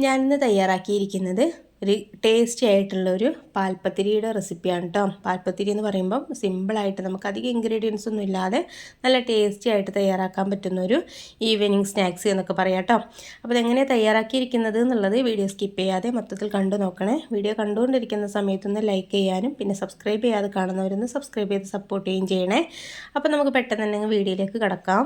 ഞാനിന്ന് തയ്യാറാക്കിയിരിക്കുന്നത് ഒരു ടേസ്റ്റി ആയിട്ടുള്ളൊരു പാൽപ്പത്തിരിയുടെ റെസിപ്പിയാണ് കേട്ടോ. പാൽപ്പത്തിരി എന്ന് പറയുമ്പം സിമ്പിളായിട്ട് നമുക്ക് അധികം ഇൻഗ്രീഡിയൻസ് ഒന്നും ഇല്ലാതെ നല്ല ടേസ്റ്റി ആയിട്ട് തയ്യാറാക്കാൻ പറ്റുന്ന ഒരു ഈവനിങ് സ്നാക്സ് എന്നൊക്കെ പറയാം കേട്ടോ. അപ്പോൾ ഇതെങ്ങനെയാണ് തയ്യാറാക്കിയിരിക്കുന്നത് എന്നുള്ളത് വീഡിയോ സ്കിപ്പ് ചെയ്യാതെ മൊത്തത്തിൽ കണ്ടു നോക്കണേ. വീഡിയോ കണ്ടുകൊണ്ടിരിക്കുന്ന സമയത്തൊന്ന് ലൈക്ക് ചെയ്യാനും പിന്നെ സബ്സ്ക്രൈബ് ചെയ്യാതെ കാണുന്നവരൊന്ന് സബ്സ്ക്രൈബ് ചെയ്ത് സപ്പോർട്ട് ചെയ്യുകയും ചെയ്യണേ. അപ്പോൾ നമുക്ക് പെട്ടെന്ന് തന്നെ വീഡിയോയിലേക്ക് കിടക്കാം.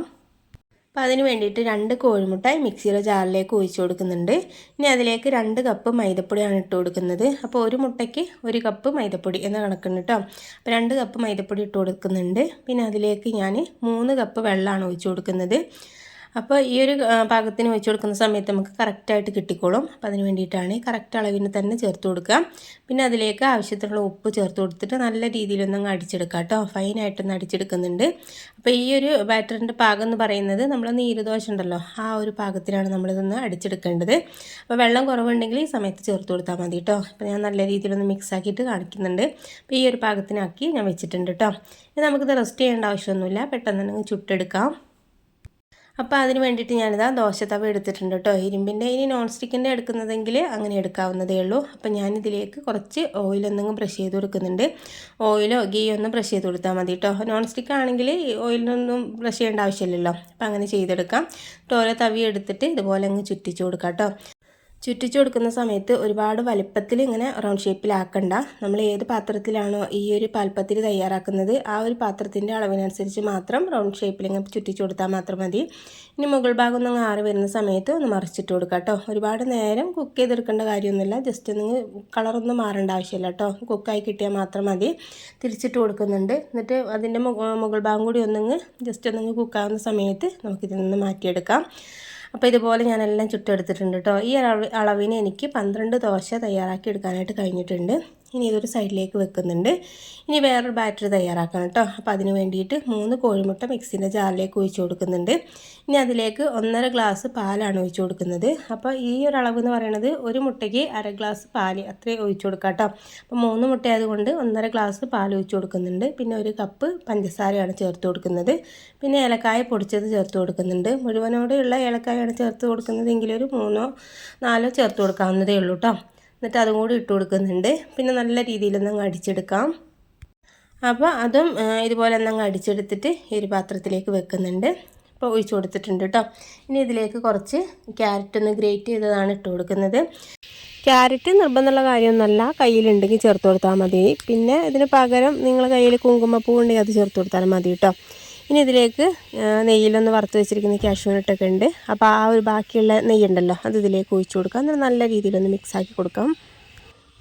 അപ്പോൾ അതിന് വേണ്ടിയിട്ട് 2 കോഴിമുട്ട മിക്സിയുടെ ജാറിലേക്ക് ഒഴിച്ചു കൊടുക്കുന്നുണ്ട്. ഇനി അതിലേക്ക് 2 കപ്പ് മൈദപ്പൊടിയാണ് ഇട്ട് കൊടുക്കുന്നത്. അപ്പോൾ ഒരു മുട്ടയ്ക്ക് 1 കപ്പ് മൈദപ്പൊടി എന്ന കണക്കുണ്ട് കേട്ടോ. അപ്പോൾ 2 കപ്പ് മൈദപ്പൊടി ഇട്ട് കൊടുക്കുന്നുണ്ട്. പിന്നെ അതിലേക്ക് ഞാൻ 3 കപ്പ് വെള്ളമാണ് ഒഴിച്ചു കൊടുക്കുന്നത്. അപ്പോൾ ഈ ഒരു പാകത്തിന് വെച്ച് കൊടുക്കുന്ന സമയത്ത് നമുക്ക് കറക്റ്റായിട്ട് കിട്ടിക്കോളും. അപ്പോൾ അതിന് വേണ്ടിയിട്ടാണ് കറക്റ്റ് അളവിന് തന്നെ ചേർത്ത് കൊടുക്കുക. പിന്നെ അതിലേക്ക് ആവശ്യത്തിനുള്ള ഉപ്പ് ചേർത്ത് കൊടുത്തിട്ട് നല്ല രീതിയിലൊന്നങ്ങ് അടിച്ചെടുക്കുക കേട്ടോ. ഫൈനായിട്ടൊന്ന് അടിച്ചെടുക്കുന്നുണ്ട്. അപ്പോൾ ഈ ഒരു ബാറ്ററിൻ്റെ പാകം എന്ന് പറയുന്നത് നമ്മൾ നീരുദോശ ഉണ്ടല്ലോ ആ ഒരു പാകത്തിലാണ് നമ്മളിതൊന്ന് അടിച്ചെടുക്കേണ്ടത്. അപ്പോൾ വെള്ളം കുറവുണ്ടെങ്കിൽ ഈ സമയത്ത് ചേർത്ത് കൊടുത്താൽ മതി കേട്ടോ. അപ്പോൾ ഞാൻ നല്ല രീതിയിലൊന്ന് മിക്സ് ആക്കിയിട്ട് കാണിക്കുന്നുണ്ട്. അപ്പോൾ ഈ ഒരു പാകത്തിനാക്കി ഞാൻ വെച്ചിട്ടുണ്ട് കേട്ടോ. ഇനി നമുക്കിത് റെസ്റ്റ് ചെയ്യേണ്ട ആവശ്യമൊന്നുമില്ല, പെട്ടെന്ന് തന്നെ ചുട്ടെടുക്കാം. അപ്പോൾ അതിന് വേണ്ടിയിട്ട് ഞാനിതാ ദോശത്തവ എടുത്തിട്ടുണ്ട് കേട്ടോ. ഇരുമ്പിൻ്റെ ഇനി നോൺ സ്റ്റിക്കിൻ്റെ എടുക്കുന്നതെങ്കിൽ അങ്ങനെ എടുക്കാവുന്നതേ ഉള്ളൂ. അപ്പോൾ ഞാനിതിലേക്ക് കുറച്ച് ഓയിലൊന്നും ബ്രഷ് ചെയ്ത് കൊടുക്കുന്നുണ്ട്. ഓയിലോ ഗീയോ ഒന്നും ബ്രഷ് ചെയ്ത് കൊടുത്താൽ മതി കേട്ടോ. നോൺ സ്റ്റിക്ക് ആണെങ്കിൽ ഓയിലൊന്നും ബ്രഷ് ചെയ്യേണ്ട ആവശ്യമില്ലല്ലോ. അപ്പോൾ അങ്ങനെ ചെയ്തെടുക്കാം. ഓരോ തവി എടുത്തിട്ട് ഇതുപോലെ അങ്ങ് ചുറ്റിച്ച് കൊടുക്കാം കേട്ടോ. ചുറ്റിച്ചു കൊടുക്കുന്ന സമയത്ത് ഒരുപാട് വലിപ്പത്തിൽ ഇങ്ങനെ റൗണ്ട് ഷേപ്പിലാക്കണ്ട. നമ്മൾ ഏത് പാത്രത്തിലാണോ ഈ ഒരു പാൽപ്പത്തിരി തയ്യാറാക്കുന്നത് ആ ഒരു പാത്രത്തിൻ്റെ അളവിനനുസരിച്ച് മാത്രം റൗണ്ട് ഷേപ്പിൽ ഇങ്ങനെ ചുറ്റിച്ചു കൊടുത്താൽ മാത്രം മതി. ഇനി മുകൾ ഭാഗം ഒന്ന് ആറി വരുന്ന സമയത്ത് ഒന്ന് മറിച്ചിട്ട് കൊടുക്കുക കേട്ടോ. ഒരുപാട് നേരം കുക്ക് ചെയ്തെടുക്കേണ്ട കാര്യമൊന്നുമില്ല. ജസ്റ്റ് ഒന്ന് കളറൊന്നും മാറേണ്ട ആവശ്യമില്ല കേട്ടോ. കുക്കായി കിട്ടിയാൽ മാത്രം മതി. തിരിച്ചിട്ട് കൊടുക്കുന്നുണ്ട്. എന്നിട്ട് അതിൻ്റെ മുകൾ ഭാഗം കൂടി ജസ്റ്റ് ഒന്നങ്ങ് കുക്കാവുന്ന സമയത്ത് നമുക്കിതിൽ നിന്ന് മാറ്റിയെടുക്കാം. അപ്പോൾ ഇതുപോലെ ഞാനെല്ലാം ചുട്ടെടുത്തിട്ടുണ്ട് കേട്ടോ. ഈ അളവിന് എനിക്ക് 12 ദോശ തയ്യാറാക്കി എടുക്കാനായിട്ട് കഴിഞ്ഞിട്ടുണ്ട്. ഇനി ഇതൊരു സൈഡിലേക്ക് വെക്കുന്നുണ്ട്. ഇനി വേറൊരു ബാറ്ററി തയ്യാറാക്കണം കേട്ടോ. അപ്പോൾ അതിന് വേണ്ടിയിട്ട് 3 കോഴിമുട്ട മിക്സിൻ്റെ ജാറിലേക്ക് ഒഴിച്ചു കൊടുക്കുന്നുണ്ട്. ഇനി അതിലേക്ക് 1.5 ഗ്ലാസ് പാലാണ് ഒഴിച്ചു കൊടുക്കുന്നത്. അപ്പോൾ ഈ ഒരു അളവ് എന്ന് പറയുന്നത് ഒരു മുട്ടയ്ക്ക് 1/2 ഗ്ലാസ് പാല് അത്രയും ഒഴിച്ചു കൊടുക്കാം കേട്ടോ. അപ്പോൾ 3 മുട്ട ആയതുകൊണ്ട് 1.5 ഗ്ലാസ് പാൽ ഒഴിച്ചു കൊടുക്കുന്നുണ്ട്. പിന്നെ 1 കപ്പ് പഞ്ചസാരയാണ് ചേർത്ത് കൊടുക്കുന്നത്. പിന്നെ ഏലക്കായ പൊടിച്ചത് ചേർത്ത് കൊടുക്കുന്നുണ്ട്. മുഴുവനോടെയുള്ള ഏലക്കായാണ് ചേർത്ത് കൊടുക്കുന്നതെങ്കിൽ ഒരു 3 4 ചേർത്ത് കൊടുക്കാവുന്നതേ ഉള്ളൂ കേട്ടോ. എന്നിട്ട് അതും കൂടി ഇട്ട് കൊടുക്കുന്നുണ്ട്. പിന്നെ നല്ല രീതിയിലൊന്നങ്ങ് അടിച്ചെടുക്കാം. അപ്പോൾ അതും ഇതുപോലെ ഒന്നങ്ങ് അടിച്ചെടുത്തിട്ട് ഈ ഒരു പാത്രത്തിലേക്ക് വെക്കുന്നുണ്ട്. അപ്പോൾ ഒഴിച്ച് കൊടുത്തിട്ടുണ്ട് കേട്ടോ. ഇനി ഇതിലേക്ക് കുറച്ച് ക്യാരറ്റ് ഒന്ന് ഗ്രേറ്റ് ചെയ്തതാണ് ഇട്ട് കൊടുക്കുന്നത്. ക്യാരറ്റ് നിർബന്ധമുള്ള കാര്യമൊന്നുമല്ല, കയ്യിലുണ്ടെങ്കിൽ ചേർത്ത് കൊടുത്താൽ മതി. പിന്നെ ഇതിന് പകരം നിങ്ങളുടെ കയ്യിൽ കുങ്കുമപ്പൂ ഉണ്ടെങ്കിൽ അത് ചേർത്ത് കൊടുത്താലും മതി കേട്ടോ. ഇനി ഇതിലേക്ക് നെയ്യിലൊന്ന് വറുത്ത് വെച്ചിരിക്കുന്ന കാഷ്യൂനട്ടൊക്കെ ഉണ്ട്. അപ്പോൾ ആ ഒരു ബാക്കിയുള്ള നെയ്യുണ്ടല്ലോ അത് ഇതിലേക്ക് ഒഴിച്ചു കൊടുക്കാം. എന്നിട്ട് നല്ല രീതിയിലൊന്ന് മിക്സാക്കി കൊടുക്കാം.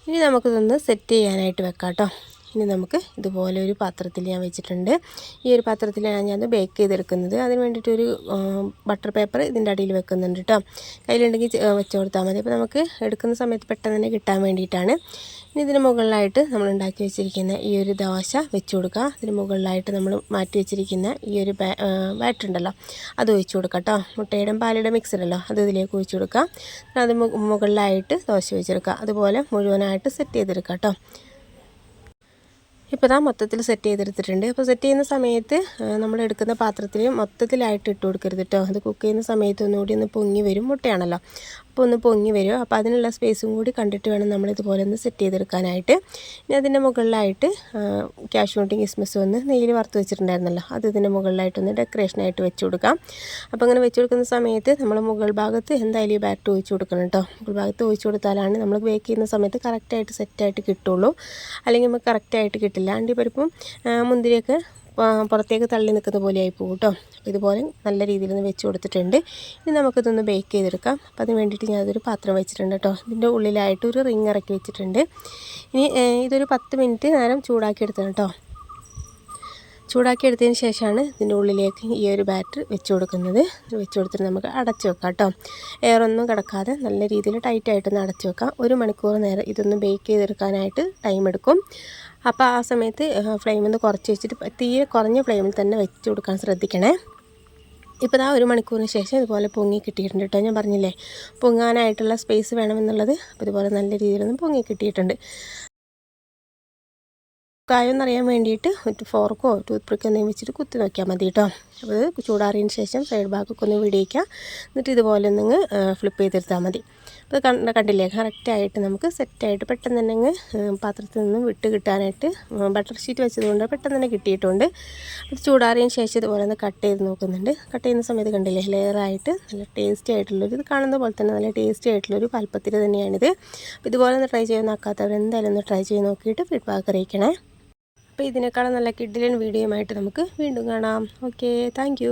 ഇനി നമുക്കിതൊന്ന് സെറ്റ് ചെയ്യാനായിട്ട് വെക്കാം കേട്ടോ. ഇനി നമുക്ക് ഇതുപോലെ ഒരു പാത്രത്തിൽ ഞാൻ വെച്ചിട്ടുണ്ട്. ഈ ഒരു പാത്രത്തിലാണ് ഞാൻ ബേക്ക് ചെയ്തെടുക്കുന്നത്. അതിന് വേണ്ടിയിട്ടൊരു ബട്ടർ പേപ്പർ ഇതിൻ്റെ അടിയിൽ വെക്കുന്നുണ്ട് കേട്ടോ. കയ്യിലുണ്ടെങ്കിൽ വെച്ച് കൊടുത്താൽ മതി. അപ്പോൾ നമുക്ക് എടുക്കുന്ന സമയത്ത് പെട്ടെന്ന് തന്നെ കിട്ടാൻ വേണ്ടിയിട്ടാണ്. ഇനി ഇതിന് മുകളിലായിട്ട് നമ്മൾ ഉണ്ടാക്കി വെച്ചിരിക്കുന്ന ഈ ഒരു ദോശ വെച്ച് കൊടുക്കുക. ഇതിന് മുകളിലായിട്ട് നമ്മൾ മാറ്റി വെച്ചിരിക്കുന്ന ഈ ഒരു ബാറ്റർ ഉണ്ടല്ലോ അത് ഒഴിച്ച് കൊടുക്കുക കേട്ടോ. മുട്ടയുടെ പാലിയുടെ മിക്സ് ഉണ്ടല്ലോ അത് ഇതിലേക്ക് ഒഴിച്ച് കൊടുക്കുക. അത് മുകളിലായിട്ട് ദോശ വെച്ചെടുക്കുക. അതുപോലെ മുഴുവനായിട്ട് സെറ്റ് ചെയ്തെടുക്കുക കേട്ടോ. ഇപ്പോൾ മൊത്തത്തിൽ സെറ്റ് ചെയ്തെടുത്തിട്ടുണ്ട്. അപ്പോൾ സെറ്റ് ചെയ്യുന്ന സമയത്ത് നമ്മൾ എടുക്കുന്ന പാത്രത്തിൽ മൊത്തത്തിലായിട്ട് ഇട്ട് കൊടുക്കരുത് കേട്ടോ. അത് കുക്ക് ചെയ്യുന്ന സമയത്ത് ഒന്നുകൂടി ഒന്ന് പൊങ്ങി വരും. മുട്ടയാണല്ലോ അപ്പോൾ ഒന്ന് പൊങ്ങി വരും. അപ്പോൾ അതിനുള്ള സ്പേസും കൂടി കണ്ടിട്ട് വേണം നമ്മളിതുപോലെ ഒന്ന് സെറ്റ് ചെയ്തെടുക്കാനായിട്ട്. ഇനി അതിൻ്റെ മുകളിലായിട്ട് കാഷ്യൂനട്ടും കിസ്മിസും ഒന്ന് നെയ്യിൽ വറുത്ത് വെച്ചിട്ടുണ്ടായിരുന്നല്ലോ അത് ഇതിൻ്റെ മുകളിലായിട്ടൊന്ന് ഡെക്കറേഷനായിട്ട് വെച്ച് കൊടുക്കാം. അപ്പോൾ അങ്ങനെ വെച്ച് കൊടുക്കുന്ന സമയത്ത് നമ്മൾ മുകൾ ഭാഗത്ത് എന്തായാലും ഈ ബാറ്റർ ഒഴിച്ച് കൊടുക്കണം കേട്ടോ. മുകൾ ഭാഗത്ത് ഒഴിച്ച് കൊടുത്താലാണ് നമ്മൾ ബേക്ക് ചെയ്യുന്ന സമയത്ത് കറക്റ്റായിട്ട് സെറ്റായിട്ട് കിട്ടുള്ളൂ. അല്ലെങ്കിൽ നമുക്ക് കറക്റ്റായിട്ട് കിട്ടില്ല. അണ്ടിപ്പരിപ്പും മുന്തിരിയൊക്കെ പുറത്തേക്ക് തള്ളി നിൽക്കുന്ന പോലെ ആയി പോകും കേട്ടോ. അപ്പോൾ ഇതുപോലെ നല്ല രീതിയിലൊന്ന് വെച്ച് കൊടുത്തിട്ടുണ്ട്. ഇനി നമുക്കിതൊന്ന് ബേക്ക് ചെയ്തെടുക്കാം. അപ്പോൾ അതിന് വേണ്ടിയിട്ട് ഞാനതൊരു പാത്രം വെച്ചിട്ടുണ്ട് കേട്ടോ. ഇതിൻ്റെ ഉള്ളിലായിട്ട് ഒരു റിങ് ഇറക്കി വെച്ചിട്ടുണ്ട്. ഇനി ഇതൊരു 10 മിനിറ്റ് നേരം ചൂടാക്കി എടുത്തതാണ് കേട്ടോ. ചൂടാക്കി എടുത്തതിന് ശേഷമാണ് ഇതിൻ്റെ ഉള്ളിലേക്ക് ഈ ഒരു ബാറ്റർ വെച്ച് കൊടുക്കുന്നത്. വെച്ച് കൊടുത്തിട്ട് നമുക്ക് അടച്ചു വെക്കാം കേട്ടോ. എയറൊന്നും കിടക്കാതെ നല്ല രീതിയിൽ ടൈറ്റായിട്ടൊന്ന് അടച്ചു വെക്കാം. 1 മണിക്കൂർ നേരം ഇതൊന്ന് ബേക്ക് ചെയ്തെടുക്കാനായിട്ട് ടൈം എടുക്കും. അപ്പോൾ ആ സമയത്ത് ഫ്ലെയിമിൽ നിന്ന് കുറച്ച് വെച്ചിട്ട് തീരെ കുറഞ്ഞ ഫ്ലെയിമിൽ തന്നെ വെച്ച് കൊടുക്കാൻ ശ്രദ്ധിക്കണേ. ഇപ്പോൾ 1 മണിക്കൂറിന് ശേഷം ഇതുപോലെ പൊങ്ങി കിട്ടിയിട്ടുണ്ട് കേട്ടോ. ഞാൻ പറഞ്ഞില്ലേ പൊങ്ങാനായിട്ടുള്ള സ്പേസ് വേണമെന്നുള്ളത്. അപ്പോൾ ഇതുപോലെ നല്ല രീതിയിലൊന്നും പൊങ്ങി കിട്ടിയിട്ടുണ്ട്. കായൊന്നറിയാൻ വേണ്ടിയിട്ട് ഒരു ഫോർക്കോ ടൂത്ത് പിക്കോ എന്തെങ്കിലും വെച്ചിട്ട് കുത്തി നോക്കിയാൽ മതി കേട്ടോ. അപ്പോൾ ഇത് ചൂടാറിയതിന് ശേഷം സൈഡ് ഭാഗമൊക്കെ ഒന്ന് വിടിയിക്കുക. എന്നിട്ട് ഇതുപോലെ ഒന്ന് ഫ്ലിപ്പ് ചെയ്തെടുത്താൽ മതി. അപ്പോൾ കണ്ടില്ലേ കറക്റ്റായിട്ട് നമുക്ക് സെറ്റായിട്ട് പെട്ടെന്ന് തന്നെ അങ്ങ് പാത്രത്തിൽ നിന്നും വിട്ട് കിട്ടാനായിട്ട് ബട്ടർ ഷീറ്റ് വെച്ചതുകൊണ്ട് പെട്ടെന്ന് തന്നെ കിട്ടിയിട്ടുണ്ട്. അത് ചൂടാറിയതിന് ശേഷം ഇതുപോലെ ഒന്ന് കട്ട് ചെയ്ത് നോക്കുന്നുണ്ട്. കട്ട് ചെയ്യുന്ന സമയത്ത് കണ്ടില്ലേ ലെയറായിട്ട് നല്ല ടേസ്റ്റി ആയിട്ടുള്ളൊരു, ഇത് കാണുന്ന പോലെ തന്നെ നല്ല ടേസ്റ്റി ആയിട്ടുള്ളൊരു പാൽപ്പത്തിരി തന്നെയാണിത്. അപ്പോൾ ഇതുപോലെ ഒന്ന് ട്രൈ ചെയ്ത് നോക്കാത്തവർ എന്തായാലും ഒന്ന് ട്രൈ ചെയ്ത് നോക്കിയിട്ട് ഫീഡ്ബാക്ക് അറിയിക്കണേ. അപ്പോൾ ഇതിനേക്കാളും നല്ല കിഡിലൻ വീഡിയോയുമായിട്ട് നമുക്ക് വീണ്ടും കാണാം. Okay, thank